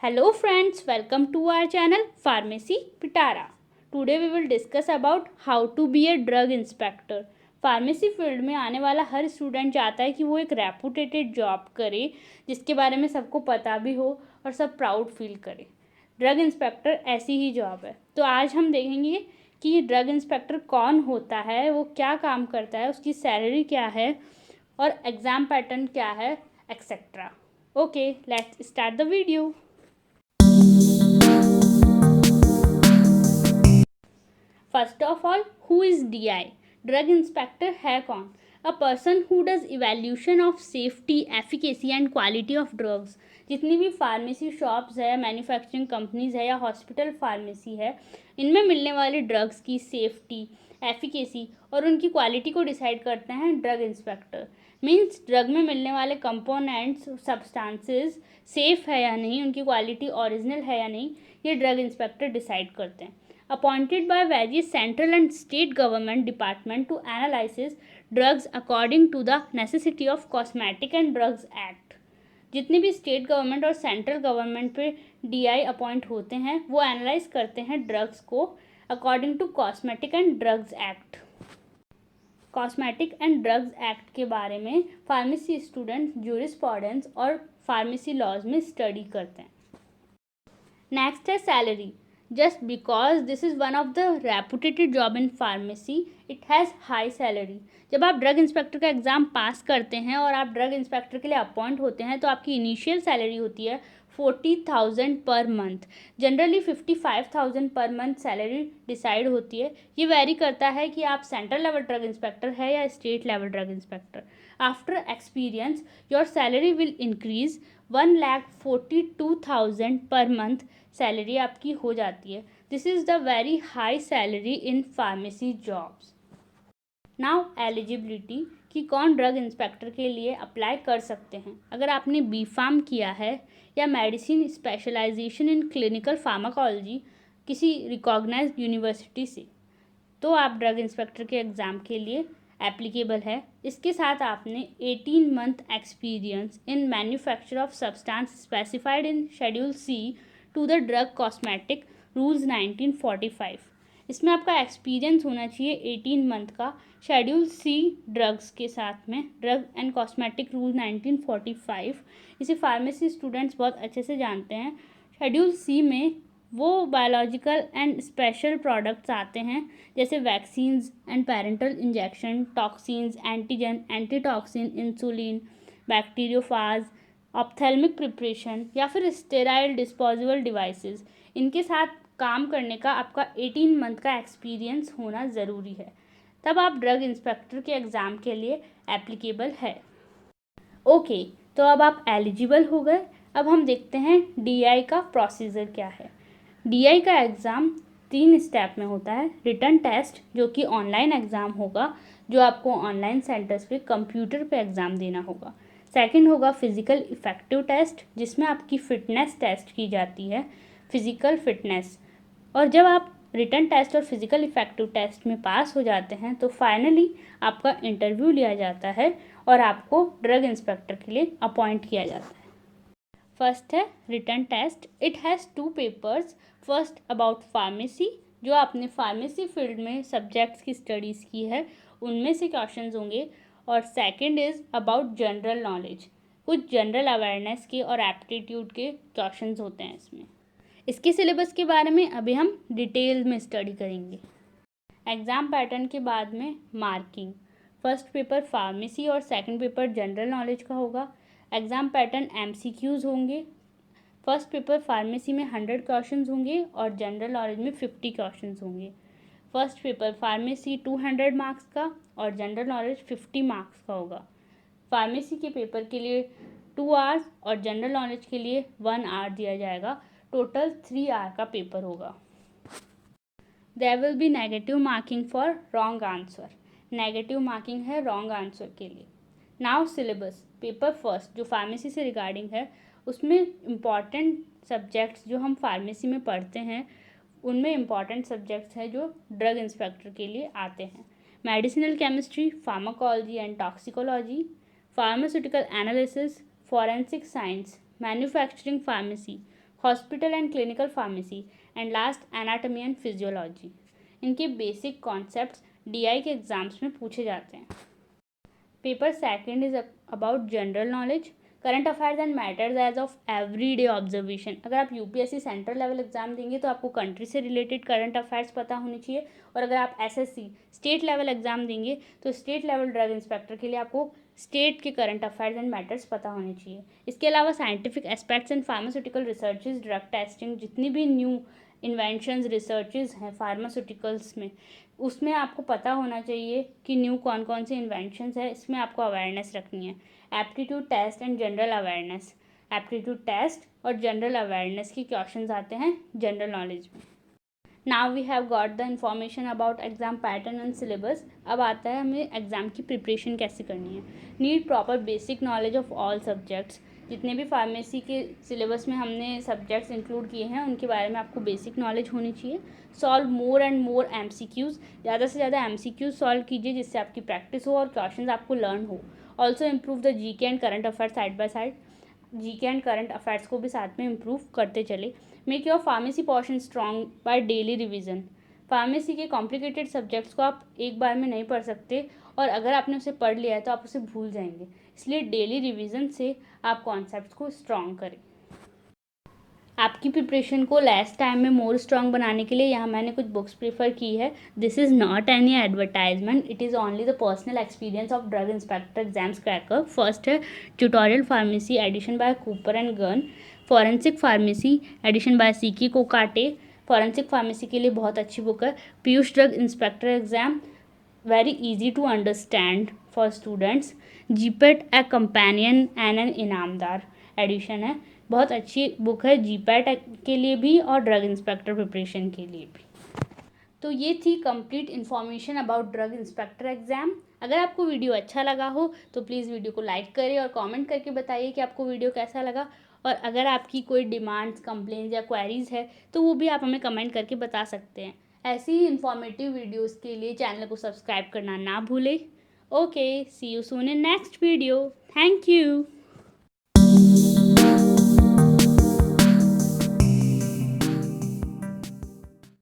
Hello friends, welcome to our channel Pharmacy Pitara. Today we will discuss about how to be a drug inspector. Pharmacy field में आने वाला हर student चाहता है कि वो एक रेपुटेटेड जॉब करे जिसके बारे में सबको पता भी हो और सब प्राउड फील करे। ड्रग इंस्पेक्टर ऐसी ही जॉब है। तो आज हम देखेंगे कि ड्रग इंस्पेक्टर कौन होता है, वो क्या काम करता है, उसकी सैलरी क्या है और एग्ज़ाम पैटर्न क्या है, etcetera. Okay, let's start the video. First of all, who is DI? Drug inspector है कौन? A person who does evaluation of safety, efficacy and quality of drugs. जितनी भी फार्मेसी शॉप्स है, मैन्युफैक्चरिंग कंपनीज है या hospital pharmacy है, इनमें मिलने वाली ड्रग्स की सेफ्टी, एफिकेसी और उनकी क्वालिटी को डिसाइड करते हैं ड्रग इंस्पेक्टर। मीन्स ड्रग में मिलने वाले कंपोनेंट्स, सब्सटेंसेस सेफ है या नहीं, उनकी क्वालिटी ओरिजिनल है या नहीं, ये ड्रग इंस्पेक्टर डिसाइड करते हैं। Appointed by various central and state government department to analyze drugs according to the necessity of Cosmetic and Drugs Act. जितने भी स्टेट गवर्नमेंट और सेंट्रल गवर्नमेंट पे DI अपॉइंट होते हैं वो एनालाइज करते हैं ड्रग्स को according to cosmetic and drugs act. Cosmetic and drugs act के बारे में फार्मेसी स्टूडेंट्स जूरिस्प्रूडेंस और फार्मेसी लॉज में स्टडी करते हैं। नेक्स्ट है salary. Just because this is one of the reputed job in pharmacy, it has high salary. जब आप ड्रग इंस्पेक्टर का एग्ज़ाम पास करते हैं और आप ड्रग इंस्पेक्टर के लिए अपॉइंट होते हैं तो आपकी इनिशियल सैलरी होती है 40,000 per month. Generally 55,000 per month salary decide होती है। ये वेरी करता है कि आप सेंट्रल लेवल ड्रग इंस्पेक्टर है या state level drug inspector. After experience your salary will increase 1,42,000 per month salary आपकी हो जाती है। This is the very high salary in pharmacy jobs. Now eligibility कि कौन ड्रग इंस्पेक्टर के लिए अप्लाई कर सकते हैं। अगर आपने B.Pharm किया है या medicine specialisation in clinical pharmacology किसी रिकॉग्नाइज्ड यूनिवर्सिटी से, तो आप ड्रग इंस्पेक्टर के एग्ज़ाम के लिए एप्लीकेबल है। इसके साथ आपने 18 month experience in manufacture of substance specified in schedule C to the drug cosmetic rules 1945। इसमें आपका एक्सपीरियंस होना चाहिए 18 मंथ का शेड्यूल C ड्रग्स के साथ में, ड्रग एंड कॉस्मेटिक रूल 1945। इसे फार्मेसी स्टूडेंट्स बहुत अच्छे से जानते हैं। शेड्यूल C में वो बायोलॉजिकल एंड स्पेशल प्रोडक्ट्स आते हैं जैसे vaccines and parental injection, toxins, antigen, antitoxin, insulin, bacteriophage, ophthalmic preparation या फिर स्टेराइल डिस्पोजेबल डिवाइसेस। इनके साथ काम करने का आपका 18 मंथ का एक्सपीरियंस होना ज़रूरी है, तब आप ड्रग इंस्पेक्टर के एग्ज़ाम के लिए एप्लीकेबल है। ओके, तो अब आप एलिजिबल हो गए। अब हम देखते हैं DI का प्रोसीजर क्या है। DI का एग्ज़ाम 3 स्टेप में होता है। रिटन टेस्ट जो कि ऑनलाइन एग्ज़ाम होगा, जो आपको ऑनलाइन सेंटर्स पे कंप्यूटर पे एग्ज़ाम देना होगा। सेकंड होगा फिज़िकल इफ़ेक्टिव टेस्ट जिसमें आपकी फ़िटनेस टेस्ट की जाती है, फिज़िकल फ़िटनेस। और जब आप रिटन टेस्ट और फिज़िकल इफ़ेक्टिव टेस्ट में पास हो जाते हैं तो फाइनली आपका इंटरव्यू लिया जाता है और आपको ड्रग इंस्पेक्टर के लिए अपॉइंट किया जाता है। फर्स्ट है written test. It has 2 papers. First about pharmacy, जो आपने फार्मेसी फील्ड में सब्जेक्ट्स की स्टडीज़ की है उनमें से क्वेश्चंस होंगे। और second is about general knowledge, कुछ जनरल अवेयरनेस के और एप्टीट्यूड के क्वेश्चंस होते हैं इसमें। इसके सिलेबस के बारे में अभी हम डिटेल में स्टडी करेंगे। एग्ज़ाम पैटर्न के बाद में मार्किंग। फर्स्ट पेपर फार्मेसी और सेकंड पेपर जनरल नॉलेज का होगा। एग्ज़ाम पैटर्न MCQs होंगे। फर्स्ट पेपर फार्मेसी में 100 क्वेश्चंस होंगे और जनरल नॉलेज में 50 क्वेश्चंस होंगे। फर्स्ट पेपर फार्मेसी 200 मार्क्स का और जनरल नॉलेज 50 मार्क्स का होगा। फार्मेसी के पेपर के लिए 2 आवर्स और जनरल नॉलेज के लिए 1 आवर दिया जाएगा। टोटल 3 आवर का पेपर होगा। There will be negative marking for wrong answer. Negative marking है रॉन्ग आंसर के लिए। Now syllabus. पेपर फर्स्ट जो फार्मेसी से रिगार्डिंग है, उसमें इम्पॉर्टेंट सब्जेक्ट्स जो हम फार्मेसी में पढ़ते हैं उनमें इम्पॉर्टेंट सब्जेक्ट्स हैं जो ड्रग इंस्पेक्टर के लिए आते हैं। Medicinal chemistry, pharmacology and toxicology, pharmaceutical analysis, forensic science, manufacturing pharmacy, hospital and clinical pharmacy and last anatomy and physiology. इनके बेसिक कॉन्सेप्ट्स DI के एग्जाम्स में पूछे जाते हैं। Paper second is about general knowledge, current affairs and matters as of everyday observation. अगर आप UPSC central level exam देंगे तो आपको कंट्री से रिलेटेड करंट अफेयर्स पता होनी चाहिए, और अगर आप SSC स्टेट लेवल एग्जाम देंगे तो स्टेट लेवल ड्रग इंस्पेक्टर के लिए आपको स्टेट के करंट अफेयर्स एंड मैटर्स पता होने चाहिए। इसके अलावा scientific aspects and pharmaceutical researches, drug testing, जितनी भी न्यू इन्वेंशंस रिसर्चेज हैं फार्मास्यूटिकल्स में, उसमें आपको पता होना चाहिए कि न्यू कौन कौन से इन्वेंशंस है, इसमें आपको अवेयरनेस रखनी है। Aptitude test and general awareness, aptitude test और जनरल अवेयरनेस के क्वेश्चंस आते हैं जनरल नॉलेज में। Now we have got the information about exam pattern and syllabus. अब आता है हमें एग्जाम की प्रिपरेशन कैसे करनी है। Need proper basic knowledge of all subjects. जितने भी फार्मेसी के सिलेबस में हमने सब्जेक्ट्स इंक्लूड किए हैं उनके बारे में आपको बेसिक नॉलेज होनी चाहिए। Solve more and more MCQs, ज़्यादा से ज़्यादा MCQs सॉल्व कीजिए जिससे आपकी प्रैक्टिस हो और क्वेश्चंस आपको लर्न हो। Also improve the GK and current affairs side by side. GK and current affairs को भी साथ में इम्प्रूव करते चले। Make your pharmacy portion strong by daily revision. Pharmacy के कॉम्प्लिकेटेड सब्जेक्ट्स को आप एक बार में नहीं पढ़ सकते, और अगर आपने उसे पढ़ लिया है तो आप उसे भूल जाएंगे, इसलिए डेली रिवीजन से आप कॉन्सेप्ट्स को स्ट्रॉन्ग करें। आपकी प्रिपरेशन को लेस टाइम में मोर स्ट्रॉन्ग बनाने के लिए यहाँ मैंने कुछ बुक्स प्रेफर की है। This is not any advertisement, it is only the personal experience of drug inspector exams cracker. First है tutorial pharmacy edition by Cooper and Gunn, forensic pharmacy edition by C K Kokate. Forensic pharmacy के लिए बहुत अच्छी book है। Piyush drug inspector exam, very easy to understand for students। GPAT a companion and an इनामदार edition है, बहुत अच्छी बुक है GPAT के लिए भी और ड्रग इंस्पेक्टर प्रिपरेशन के लिए भी। तो ये थी complete information about drug inspector exam. अगर आपको वीडियो अच्छा लगा हो तो प्लीज़ वीडियो को लाइक करें और कमेंट करके बताइए कि आपको वीडियो कैसा लगा, और अगर आपकी कोई डिमांड्स, कंप्लेंट्स या क्वेरीज़ है तो वो भी आप हमें कमेंट करके बता सकते हैं। ऐसी ही इन्फॉर्मेटिव वीडियोस के लिए चैनल को सब्सक्राइब करना ना भूलें। Okay, see you soon in next video. Thank you.